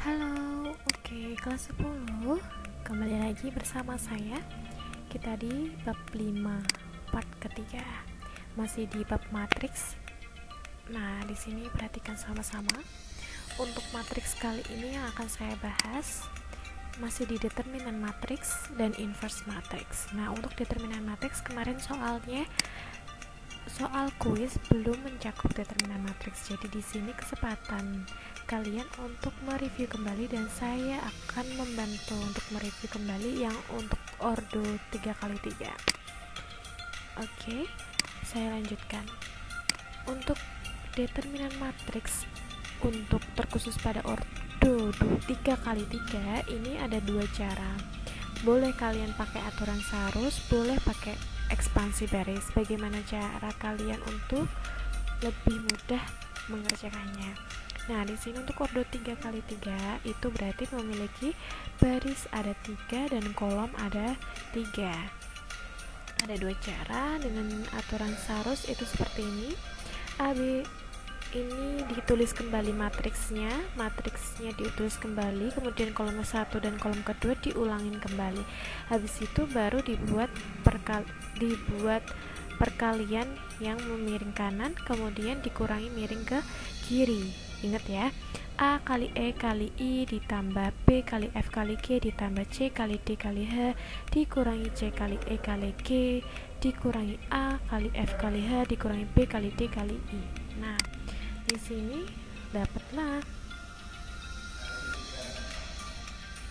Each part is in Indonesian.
Halo, oke, kelas 10. Kembali lagi bersama saya. Kita di bab 5, part ketiga. Masih di bab matriks. Nah, di sini perhatikan sama-sama. Untuk matriks kali ini yang akan saya bahas masih di determinan matriks dan inverse matriks. Nah, untuk determinan matriks kemarin soal kuis belum mencakup determinan matriks. Jadi di sini kesempatan kalian untuk mereview kembali dan saya akan membantu untuk mereview kembali yang untuk ordo 3x3. Oke, saya lanjutkan. Untuk determinan matriks untuk terkhusus pada ordo 3x3 ini ada dua cara. Boleh kalian pakai aturan Sarus, boleh pakai ekspansi baris. Bagaimana cara kalian untuk lebih mudah mengerjakannya? Nah, di sini untuk ordo 3x3 itu berarti memiliki baris ada 3 dan kolom ada 3. Ada dua cara dengan aturan Sarus itu seperti ini. AB ini ditulis kembali matriksnya ditulis kembali, kemudian kolom 1 dan kolom kedua diulangin kembali. Habis itu baru dibuat perkalian yang memiring kanan, kemudian dikurangi miring ke kiri. Ingat ya, A kali E kali I ditambah B kali F kali G ditambah C kali D kali H dikurangi C kali E kali G dikurangi A kali F kali H dikurangi B kali D kali I. Nah, di sini dapatlah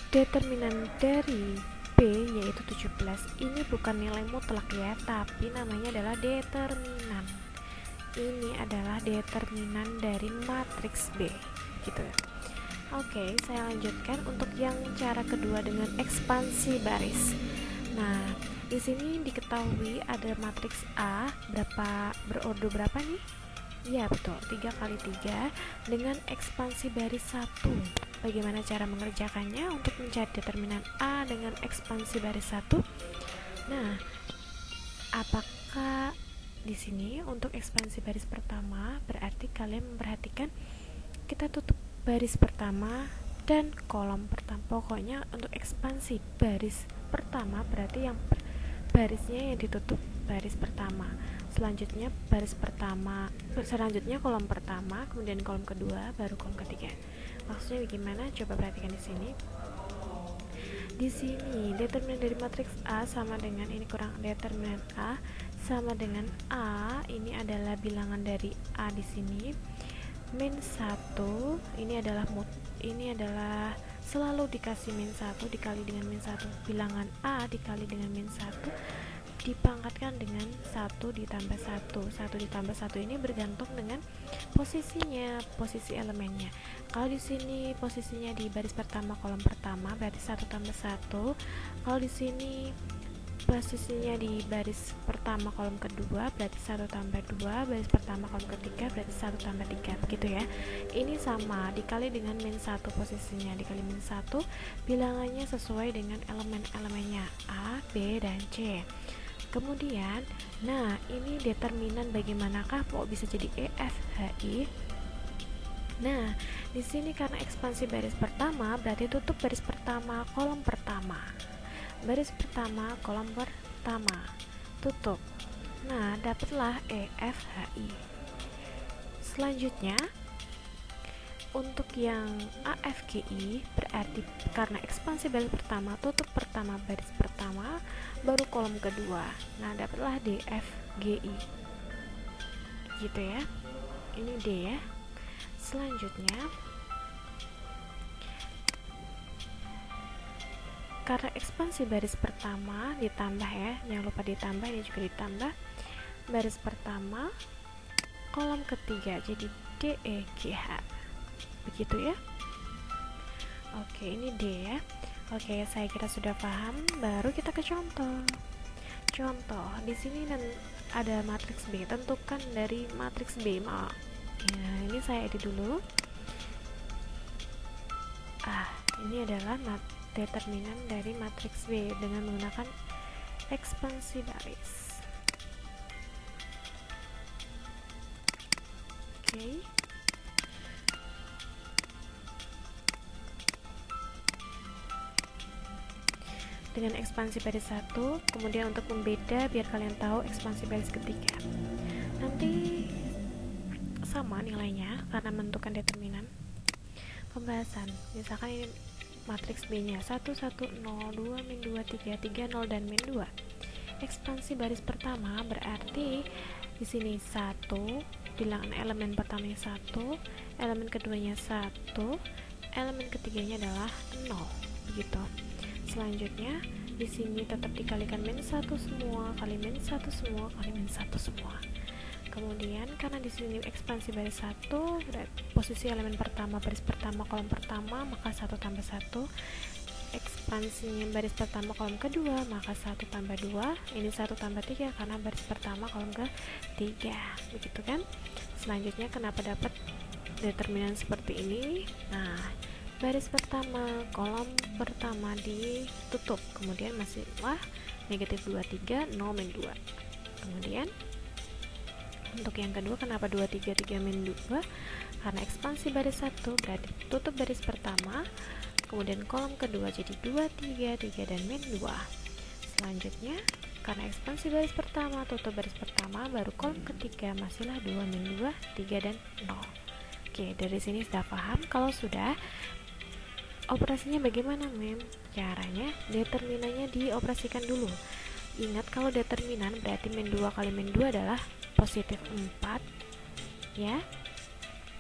determinan dari B yaitu 17. Ini bukan nilai mutlak ya, tapi namanya adalah determinan. Ini adalah determinan dari matriks B gitu ya. Oke, saya lanjutkan untuk yang cara kedua dengan ekspansi baris. Nah, di sini diketahui ada matriks A berordo berapa nih? Ya betul, 3x3 dengan ekspansi baris 1. Bagaimana cara mengerjakannya untuk mencari determinan A dengan ekspansi baris 1? Nah, apakah di sini untuk ekspansi baris pertama berarti kalian memperhatikan kita tutup baris pertama dan kolom pertama. Pokoknya untuk ekspansi baris pertama berarti yang barisnya yang ditutup baris pertama. Selanjutnya kolom pertama, kemudian kolom kedua, baru kolom ketiga. Maksudnya bagaimana? Coba perhatikan di sini. Di sini determinan dari matriks A sama dengan ini kurang determinan A sama dengan A, ini adalah bilangan dari A di sini. Min 1 ini adalah selalu dikasih min 1 dikali dengan min 1. Bilangan A dikali dengan min 1 dipangkatkan dengan 1 ditambah 1. 1 ditambah 1 ini bergantung dengan posisi elemennya. Kalau di sini posisinya di baris pertama kolom pertama berarti 1 tambah 1. Kalau di sini posisinya di baris pertama kolom kedua berarti 1 tambah 2, baris pertama kolom ketiga berarti 1 tambah 3, begitu ya. Ini sama dikali dengan min 1, posisinya dikali min 1, bilangannya sesuai dengan elemen-elemennya A, B, dan C. Kemudian, nah ini determinan bagaimanakah kok bisa jadi E, F, H, I. Nah, di sini karena ekspansi baris pertama berarti tutup baris pertama kolom pertama. Baris pertama kolom pertama tutup. Nah, dapatlah E, F, H, I. Selanjutnya untuk yang A, F, G, I berarti karena ekspansi baris pertama tutup pertama baris pertama baru kolom kedua. Nah, dapatlah D, F, G, I gitu ya. Ini D ya. Selanjutnya karena ekspansi baris pertama ditambah ya, jangan lupa ditambah, ini juga ditambah baris pertama kolom ketiga jadi D, E, G, H, begitu ya. Oke, ini D ya. Oke, saya kira sudah paham. Baru kita ke contoh. Di sini ada matriks B. Tentukan dari matriks B. Ya, ini saya edit dulu. Ini adalah determinan dari matriks B dengan menggunakan ekspansi baris. Oke. dengan ekspansi baris 1. Kemudian untuk membeda biar kalian tahu ekspansi baris ketiga, nanti sama nilainya karena menentukan determinan. Pembahasan, misalkan ini matriks B nya 1, 1, 0, 2, min 2, 3, 3, 0, dan min 2. Ekspansi baris pertama berarti di sini 1, bilangan elemen pertamanya 1, elemen keduanya 1, elemen ketiganya adalah 0, begitu. Selanjutnya di sini tetap dikalikan min 1 semua kali min 1 semua kali min 1 semua. Kemudian karena di sini ekspansi baris 1, posisi elemen pertama baris pertama kolom pertama, maka 1 tambah 1. Ekspansinya baris pertama kolom kedua, maka 1 tambah 2. Ini 1 tambah 3 karena baris pertama kolom ketiga, begitu kan? Selanjutnya kenapa dapat determinan seperti ini? Nah, baris pertama kolom pertama ditutup, kemudian masihlah negatif 2, 3, 0, min 2. Kemudian untuk yang kedua, kenapa 2, 3, 3, min 2? Karena ekspansi baris 1 berarti tutup baris pertama, kemudian kolom kedua jadi 2, 3, 3, dan min 2. Selanjutnya, karena ekspansi baris pertama, tutup baris pertama, baru kolom ketiga masihlah 2, min 2, 3, dan 0. Oke, dari sini sudah paham? Kalau sudah, operasinya bagaimana, Mem? Caranya, determinannya dioperasikan dulu. Ingat kalau determinan berarti min 2 kali min 2 adalah positif 4, ya.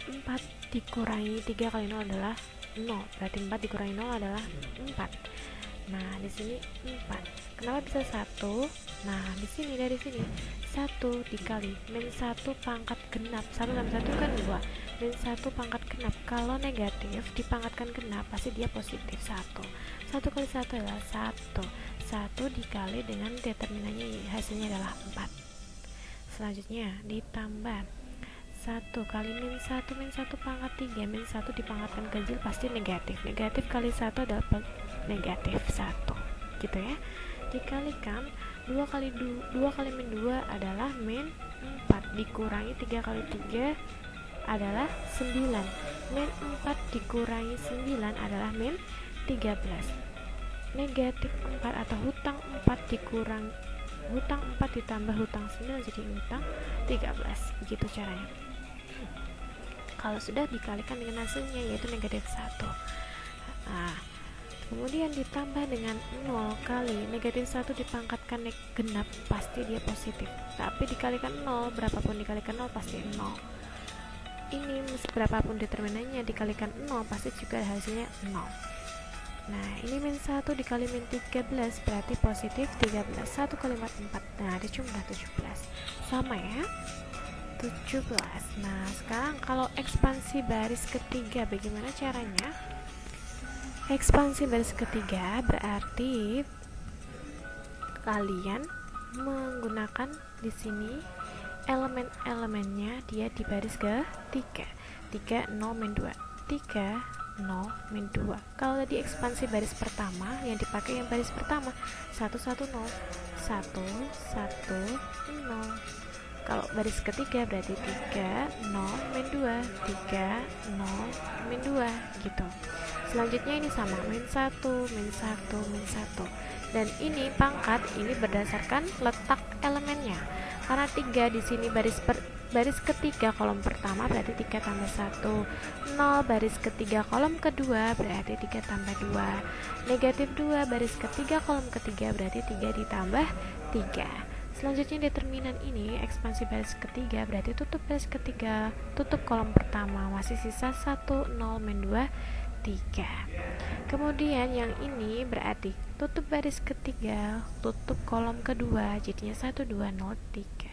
4 dikurangi 3 kali 0 adalah 0, berarti 4 dikurangi 0 adalah 4. Nah, di sini 4. Kenapa bisa 1? Nah, di sini dari sini 1 dikali min 1 pangkat genap. 1 tambah 1 kan 2. Min 1 pangkat genap. Kalau negatif dipangkatkan genap pasti dia positif 1. 1 kali 1 adalah 1. 1 dikali dengan determinannya hasilnya adalah 4. Selanjutnya ditambah 1 kali min 1 pangkat 3, min 1 dipangkatkan ganjil pasti negatif. Negatif kali 1 adalah negatif 1, gitu ya. Dikalikan 2 kali min 2 adalah min 4, dikurangi 3 kali 3 adalah 9. Min 4 dikurangi 9 adalah min 13. Negatif 4 atau hutang 4 dikurang hutang 4 ditambah hutang 9 jadi hutang 13, begitu caranya. Kalau sudah dikalikan dengan hasilnya yaitu negatif 1. Nah, kemudian ditambah dengan 0 kali negatif 1 dipangkatkan genap pasti dia positif, tapi dikalikan 0, berapapun dikalikan 0 pasti 0. Ini berapapun determinannya dikalikan 0 pasti juga hasilnya 0. Nah, ini min 1 dikali min 13 berarti positif 13. 1 kali 4, nah ada jumlah 17, sama ya, 17. Nah, sekarang kalau ekspansi baris ketiga bagaimana caranya? Ekspansi baris ketiga berarti kalian menggunakan di sini elemen-elemennya dia di baris ketiga. 3, 0, min 2. 3, 0, min 2. Kalau tadi ekspansi baris pertama yang dipakai yang baris pertama 1, 1, 0, 1, 1, 0. Kalau baris ketiga berarti 3, 0, min 2, 3, 0, min 2, gitu. Selanjutnya ini sama, min 1, min 1, min 1. Dan ini pangkat ini berdasarkan letak elemennya. Karena 3 di sini baris ketiga kolom pertama berarti 3 tambah 1. 0 baris ketiga kolom kedua berarti 3 tambah 2. Negatif 2 baris ketiga kolom ketiga berarti 3 ditambah 3. Selanjutnya determinan ini ekspansi baris ketiga berarti tutup baris ketiga, tutup kolom pertama, masih sisa 1, 0, min 2, 3. Kemudian yang ini berarti tutup baris ketiga, tutup kolom kedua, jadinya 1, 2, 0, 3.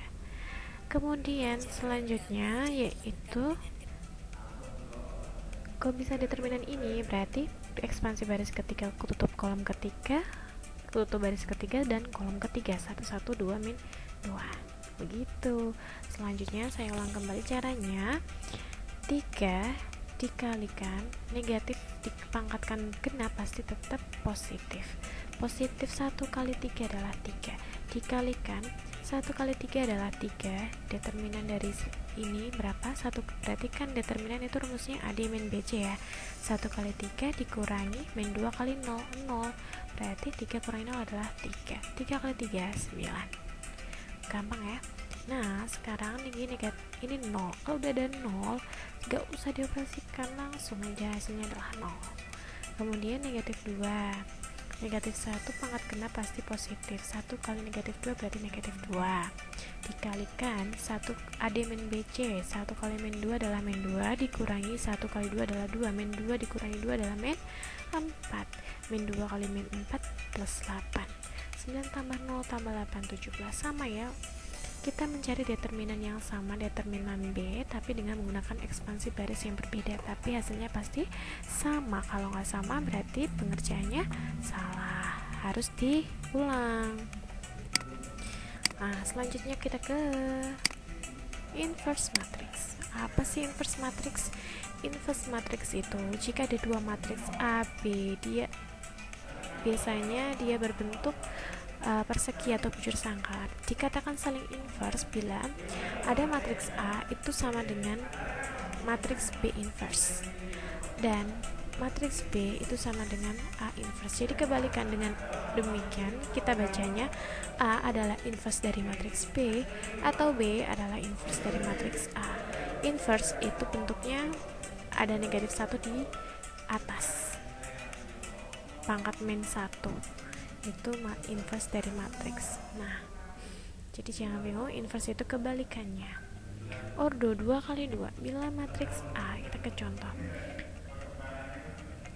Kemudian selanjutnya yaitu kok bisa determinan ini berarti ekspansi baris ketiga, tutup kolom ketiga, tutup baris ketiga, dan kolom ketiga 1, 1, 2, min 2, begitu. Selanjutnya saya ulang kembali caranya. 3 dikalikan negatif dipangkatkan genap pasti tetap positif. Positif 1 kali 3 adalah 3, dikalikan 1 kali 3 adalah 3. Determinan dari ini berapa? 1, berarti kan determinan itu rumusnya AD min BC ya. 1 kali 3 dikurangi min 2 kali 0, 0. Berarti 3 kurangi 0 adalah 3. 3 kali 3, 9. Gampang ya. Nah, sekarang ini 0. Kalau udah ada 0, gak usah dioperasikan, langsung aja hasilnya adalah 0. Kemudian negatif 2. Negatif 1 pangkat genap pasti positif. 1 kali negatif 2 berarti negatif 2. Dikalikan 1 AD min BC. 1 kali min 2 adalah min 2. Dikurangi 1 kali 2 adalah 2. Min 2 dikurangi 2 adalah min 4. Min 2 kali min 4 plus 8. 9 tambah 0 tambah 8, 17. Sama ya. Kita mencari determinan yang sama, determinan B, tapi dengan menggunakan ekspansi baris yang berbeda, tapi hasilnya pasti sama. Kalau nggak sama berarti pengerjaannya salah, harus diulang. Nah, selanjutnya kita ke inverse matrix. Apa sih inverse matrix? Inverse matrix itu jika ada dua matriks A, B, biasanya dia berbentuk persegi atau bujur sangkar. Dikatakan saling inverse bila ada matriks A itu sama dengan matriks B inverse dan matriks B itu sama dengan A inverse. Jadi kebalikan dengan demikian, kita bacanya A adalah inverse dari matriks B atau B adalah inverse dari matriks A. Inverse itu bentuknya ada negatif 1 di atas, pangkat min 1 itu inverse dari matriks. Nah, jadi jangan bingung, inverse itu kebalikannya. Ordo 2 kali 2 bila matriks A, kita ke contoh.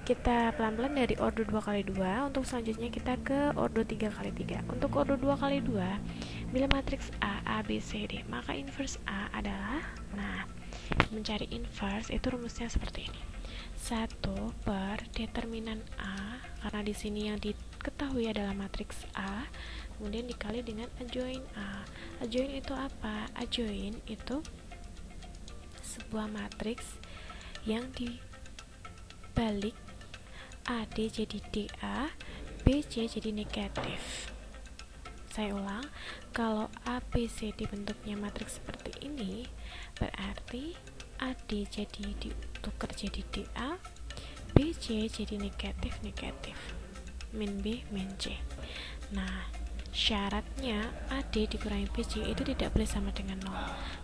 Kita pelan-pelan dari ordo 2 kali 2. Untuk selanjutnya kita ke ordo 3 kali 3. Untuk ordo 2 kali 2 bila matriks A, B, C, D, maka inverse A adalah, nah, mencari inverse itu rumusnya seperti ini. 1 per determinan A, karena di sini yang diketahui adalah matriks A, kemudian dikali dengan adjoin A. Adjoin itu apa? Adjoin itu sebuah matriks yang dibalik AD jadi DA, BC jadi negatif. Saya ulang, kalau ABCD bentuknya matriks seperti ini, berarti AD jadi ditukar jadi DA, BC jadi negatif, min B, min C. Nah, syaratnya AD dikurangi BC itu tidak boleh sama dengan 0.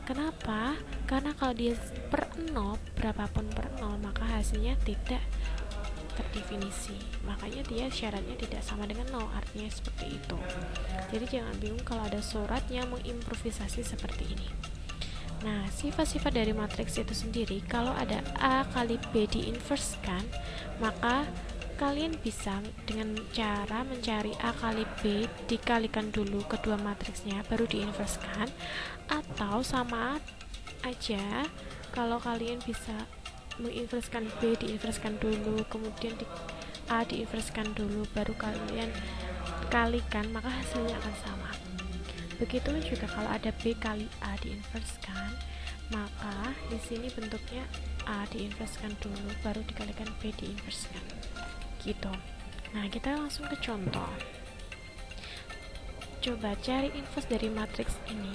Kenapa? Karena kalau dia per 0, berapapun per 0, maka hasilnya tidak terdefinisi. Makanya dia syaratnya tidak sama dengan 0, artinya seperti itu. Jadi jangan bingung kalau ada surat yang mengimprovisasi seperti ini. Nah, sifat-sifat dari matriks itu sendiri, kalau ada A kali B diinverskan, maka kalian bisa dengan cara mencari A kali B, dikalikan dulu kedua matriksnya baru diinverskan, atau sama aja kalau kalian bisa menginverskan B, diinverskan dulu, kemudian A diinverskan dulu, baru kalian kalikan, maka hasilnya akan sama. Begitu juga kalau ada B kali A diinverskan, maka di sini bentuknya A diinverskan dulu, baru dikalikan B diinverskan. Gitu. Nah, kita langsung ke contoh. Coba cari inverse dari matriks ini.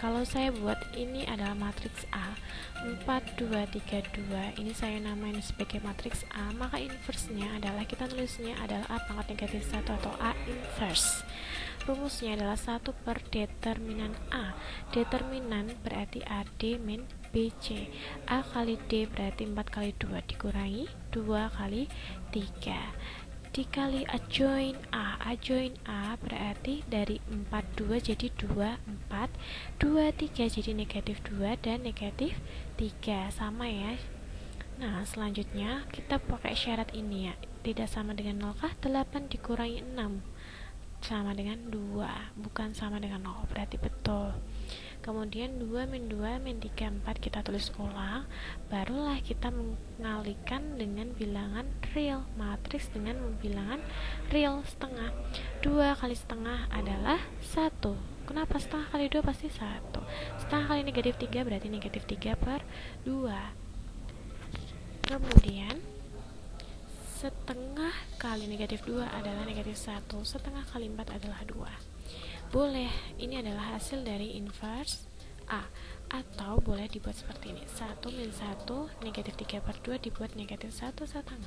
Kalau saya buat ini adalah matriks A 4, 2, 3, 2, ini saya namain sebagai matriks A, maka inverse-nya adalah, kita nulisnya adalah A pangkat negatif 1 atau A inverse. Rumusnya adalah 1 per determinan A. Determinan berarti AD min BC. A kali D berarti 4 kali 2 dikurangi 2 kali 3 dikali adjoin A. Adjoin A berarti dari 4, 2 jadi 2, 4, 2, 3 jadi negatif 2 dan negatif 3, sama ya. Nah, selanjutnya kita pakai syarat ini ya, tidak sama dengan 0 kah? 8 dikurangi 6 sama dengan 2, bukan sama dengan 0, berarti betul. Kemudian 2 min 2 min 3, 4 kita tulis ulang, barulah kita mengalihkan dengan bilangan real, matriks dengan bilangan real setengah. 2 kali setengah adalah 1. Kenapa setengah kali 2 pasti 1? Setengah kali negatif 3 berarti negatif 3 per 2. Kemudian setengah kali negatif 2 adalah negatif 1, setengah kali 4 adalah 2. Boleh, ini adalah hasil dari inverse A. Atau boleh dibuat seperti ini, 1 min 1, negatif 3/2 dibuat negatif 1/1.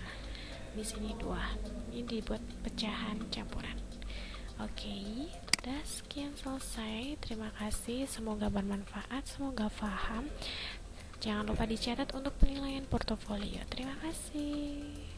Di sini 2, ini dibuat pecahan campuran. Oke, sudah sekian selesai. Terima kasih, semoga bermanfaat, semoga paham. Jangan lupa dicatat untuk penilaian portofolio. Terima kasih.